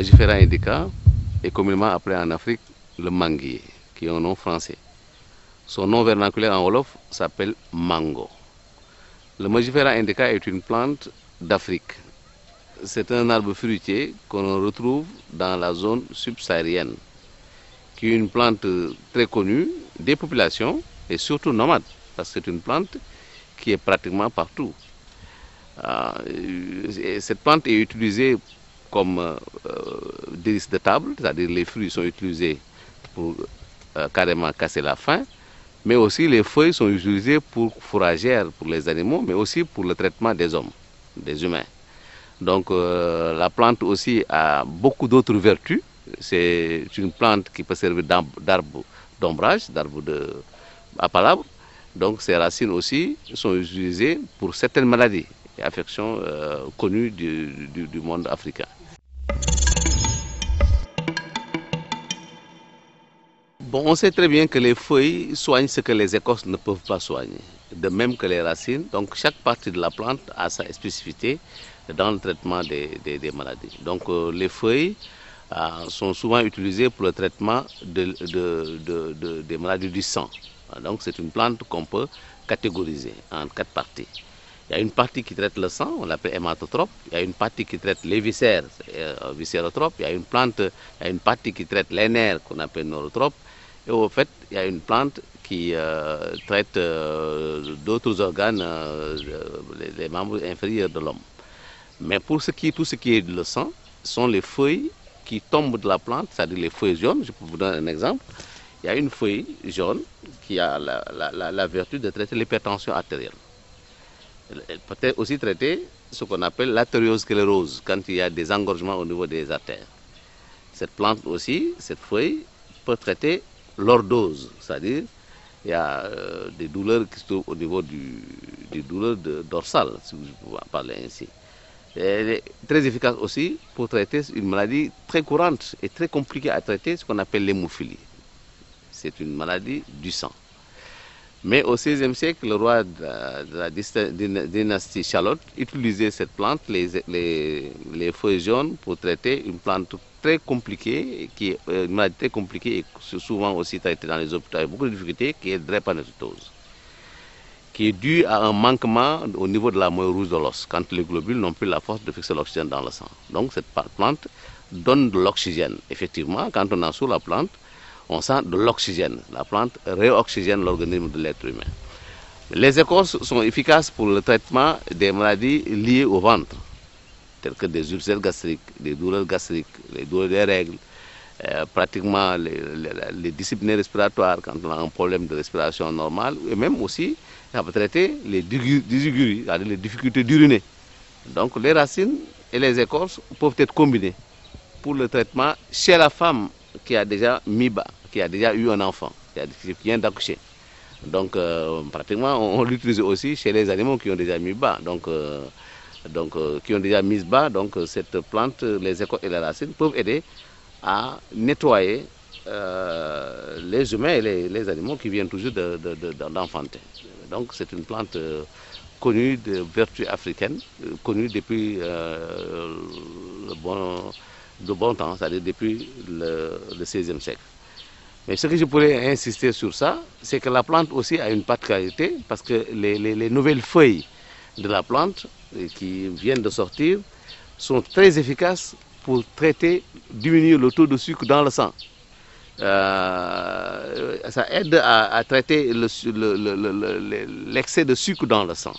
Mangifera indica est communément appelé en Afrique le manguier, qui est un nom français. Son nom vernaculaire en Wolof s'appelle mango. Le Mangifera indica est une plante d'Afrique. C'est un arbre fruitier qu'on retrouve dans la zone subsaharienne, qui est une plante très connue des populations et surtout nomade, parce que c'est une plante qui est pratiquement partout. Cette plante est utilisée comme délice de table, c'est-à-dire les fruits sont utilisés pour carrément casser la faim, mais aussi les feuilles sont utilisées pour fourragères pour les animaux, mais aussi pour le traitement des hommes, des humains. Donc la plante aussi a beaucoup d'autres vertus. C'est une plante qui peut servir d'arbre d'ombrage, d'arbre à palabre. Donc ces racines aussi sont utilisées pour certaines maladies et affections connues du monde africain. Bon, on sait très bien que les feuilles soignent ce que les écorces ne peuvent pas soigner, de même que les racines. Donc chaque partie de la plante a sa spécificité dans le traitement des maladies. Donc les feuilles sont souvent utilisées pour le traitement des maladies du sang. Donc c'est une plante qu'on peut catégoriser en 4 parties. Il y a une partie qui traite le sang, on l'appelle hématotrope. Il y a une partie qui traite les viscères, viscérotrope. Il y a une partie qui traite les nerfs, qu'on appelle neurotrope. Et au fait, il y a une plante qui traite d'autres organes, les membres inférieurs de l'homme. Mais pour tout ce qui est le sang, ce sont les feuilles qui tombent de la plante, c'est-à-dire les feuilles jaunes. Je peux vous donner un exemple. Il y a une feuille jaune qui a la vertu de traiter l'hypertension artérielle. Elle peut aussi traiter ce qu'on appelle l'artériosclérose, quand il y a des engorgements au niveau des artères. Cette plante aussi, cette feuille, peut traiter lordose, c'est-à-dire il y a des douleurs qui se trouvent au niveau des douleurs dorsales, si vous pouvez parler ainsi. Elle est très efficace aussi pour traiter une maladie très courante et très compliquée à traiter, ce qu'on appelle l'hémophilie. C'est une maladie du sang. Mais au XVIe siècle, le roi de la dynastie Charlotte utilisait cette plante, les feuilles jaunes, pour traiter une plante très compliquée, une maladie très compliquée et souvent aussi traitée dans les hôpitaux avec beaucoup de difficultés, qui est drépanocytose, qui est due à un manquement au niveau de la moelle rouge de l'os, quand les globules n'ont plus la force de fixer l'oxygène dans le sang. Donc cette plante donne de l'oxygène. Effectivement, quand on a sous la plante, on sent de l'oxygène. La plante réoxygène l'organisme de l'être humain. Les écorces sont efficaces pour le traitement des maladies liées au ventre, telles que des ulcères gastriques, des douleurs gastriques, les douleurs des règles, pratiquement les dyspnées respiratoires quand on a un problème de respiration normale, et même aussi, ça peut traiter les dysiguries, c'est-à-dire les difficultés d'uriner. Donc les racines et les écorces peuvent être combinées pour le traitement chez la femme qui a déjà mis bas, qui a déjà eu un enfant, qui vient d'accoucher. Donc pratiquement on l'utilise aussi chez les animaux qui ont déjà mis bas, qui ont déjà mis bas. Donc cette plante, les écorces et les racines peuvent aider à nettoyer les humains et les animaux qui viennent toujours d'enfanter. Donc c'est une plante connue de vertu africaine, connue depuis de bon temps, c'est-à-dire depuis le XVIe siècle. Mais ce que je pourrais insister sur ça, c'est que la plante aussi a une particularité, parce que les nouvelles feuilles de la plante qui viennent de sortir sont très efficaces pour diminuer le taux de sucre dans le sang. Ça aide à traiter l'excès de sucre dans le sang.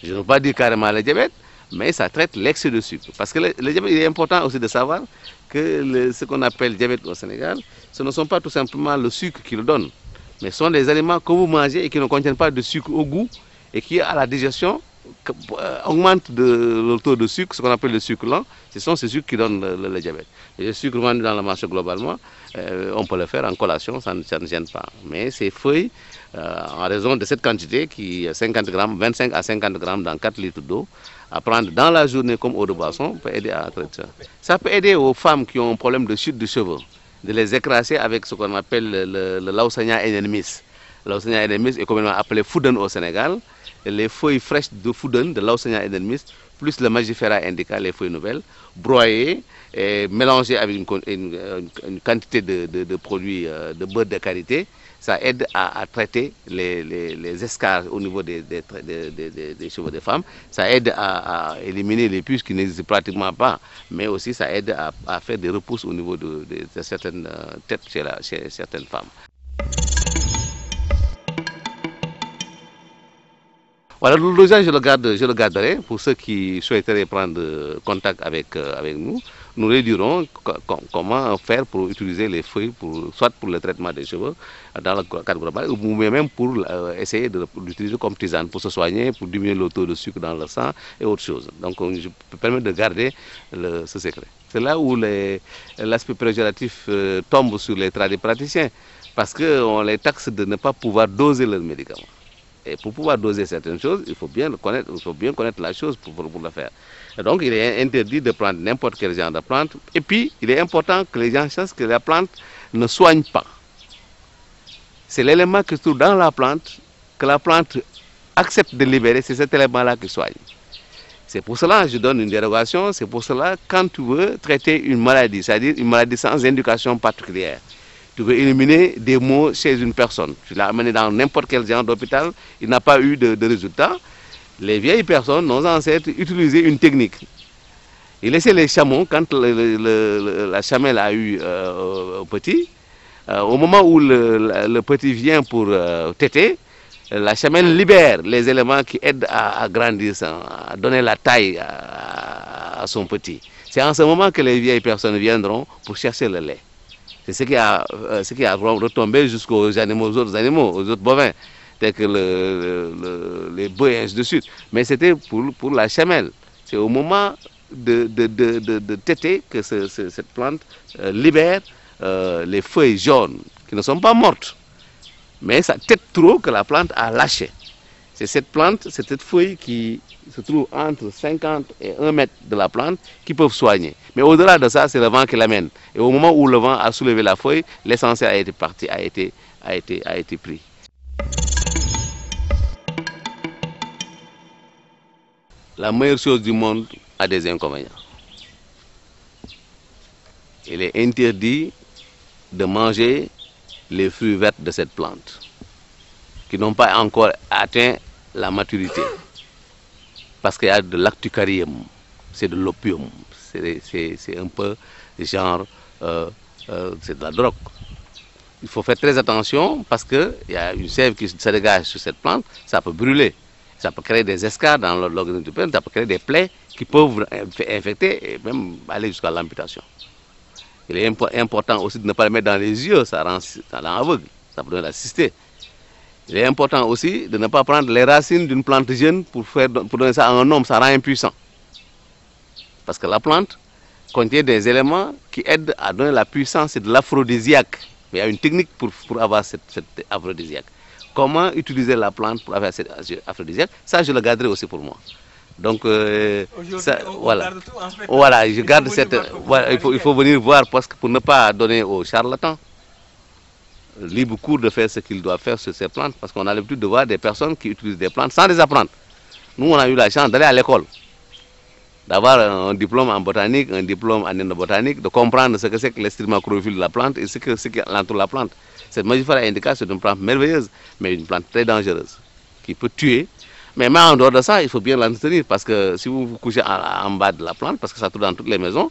Je ne veux pas dire carrément le diabète, mais ça traite l'excès de sucre. Parce que le diabète, il est important aussi de savoir que ce qu'on appelle diabète au Sénégal, ce ne sont pas tout simplement le sucre qui le donne, mais ce sont des aliments que vous mangez et qui ne contiennent pas de sucre au goût et qui, à la digestion, augmentent le taux de sucre, ce qu'on appelle le sucre lent. Ce sont ces sucres qui donnent le diabète. Et le sucre vendu dans le marché globalement, on peut le faire en collation, ça ne gêne pas. Mais ces feuilles, en raison de cette quantité, qui est 50 grammes, 25 à 50 grammes dans 4 litres d'eau, à prendre dans la journée comme eau de boisson, peut aider à traiter ça. Ça peut aider aux femmes qui ont un problème de chute de cheveux, de les écraser avec ce qu'on appelle le Lawsonia ennemis. Le Lawsonia ennemis est communément appelé fouden au Sénégal. Et les feuilles fraîches de fouden, de Lawsonia ennemis, plus le magifera indica, les feuilles nouvelles, broyées et mélangées avec une quantité de produits de beurre de qualité. Ça aide à traiter les escarres au niveau des cheveux des femmes. Ça aide à éliminer les puces qui n'existent pratiquement pas. Mais aussi, ça aide à faire des repousses au niveau de certaines têtes chez certaines femmes. Voilà, le dosage, je le garderai pour ceux qui souhaiteraient prendre contact avec nous. Nous leur dirons comment faire pour utiliser les feuilles, soit pour le traitement des cheveux dans le cadre global, ou même pour essayer d'utiliser comme tisane pour se soigner, pour diminuer le taux de sucre dans le sang et autre chose. Donc, je peux permettre de garder ce secret. C'est là où l'aspect péjoratif tombe sur les tradipraticiens, parce qu'on les taxe de ne pas pouvoir doser leurs médicaments. Et pour pouvoir doser certaines choses, il faut bien connaître la chose pour le faire. Et donc, il est interdit de prendre n'importe quel genre de plante. Et puis, il est important que les gens sachent que la plante ne soigne pas. C'est l'élément qui se trouve dans la plante, que la plante accepte de libérer, c'est cet élément-là qui soigne. C'est pour cela que je donne une dérogation, c'est pour cela que quand tu veux traiter une maladie, c'est-à-dire une maladie sans indication particulière, tu veux éliminer des maux chez une personne. Tu l'as amené dans n'importe quel genre d'hôpital, il n'a pas eu de résultat. Les vieilles personnes, nos ancêtres, utilisaient une technique. Ils laissaient les chameaux, quand la chamelle a eu petit, au moment où le petit vient pour téter, la chamelle libère les éléments qui aident à grandir, à donner la taille à son petit. C'est en ce moment que les vieilles personnes viendront pour chercher le lait. C'est ce qui a retombé jusqu'aux autres animaux, aux autres bovins, tels que les bœufs et ainsi de suite. Mais c'était pour la chamelle. C'est au moment de téter que cette plante libère les feuilles jaunes, qui ne sont pas mortes. Mais ça tète trop que la plante a lâché. C'est cette feuille qui se trouve entre 50 et 1 mètre de la plante qui peuvent soigner. Mais au-delà de ça, c'est le vent qui l'amène. Et au moment où le vent a soulevé la feuille, l'essentiel a été parti, a été pris. La meilleure chose du monde a des inconvénients. Il est interdit de manger les fruits verts de cette plante, qui n'ont pas encore atteint la maturité. Parce qu'il y a de l'actucarium, c'est de l'opium, c'est un peu genre, c'est de la drogue. Il faut faire très attention parce qu'il y a une sève qui se dégage sur cette plante, ça peut brûler, ça peut créer des escarres dans l'organisme du père, ça peut créer des plaies qui peuvent infecter et même aller jusqu'à l'amputation. Il est important aussi de ne pas le mettre dans les yeux, ça rend aveugle, ça peut donner la cystite. Il est important aussi de ne pas prendre les racines d'une plante jeune pour donner ça à un homme, ça rend impuissant. Parce que la plante contient des éléments qui aident à donner la puissance et de l'aphrodisiaque. Mais il y a une technique pour avoir cette aphrodisiaque. Comment utiliser la plante pour avoir cette aphrodisiaque? Ça, je le garderai aussi pour moi. Donc, voilà. Voilà, je garde cette. Voilà, il faut venir voir parce que pour ne pas donner aux charlatans libre cours de faire ce qu'ils doivent faire sur ces plantes, parce qu'on a l'habitude de voir des personnes qui utilisent des plantes sans les apprendre. Nous, on a eu la chance d'aller à l'école, d'avoir un diplôme en botanique, un diplôme en ethnobotanique, de comprendre ce que c'est que l'estrima chlorophylle de la plante et ce qui entoure la plante. Cette magifera indica, c'est une plante merveilleuse, mais une plante très dangereuse, qui peut tuer. Mais en dehors de ça, il faut bien l'entretenir, parce que si vous vous couchez en bas de la plante, parce que ça trouve dans toutes les maisons,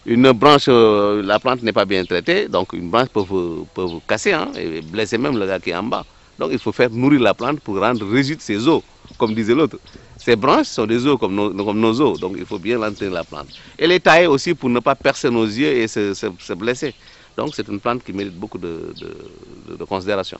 une branche, la plante n'est pas bien traitée, donc une branche peut vous casser et blesser même le gars qui est en bas. Donc il faut faire nourrir la plante pour rendre rigide ses os, comme disait l'autre. Ces branches sont des os comme nos os, donc il faut bien l'entretenir la plante. Elle est taillée aussi pour ne pas percer nos yeux et se blesser. Donc c'est une plante qui mérite beaucoup de considération.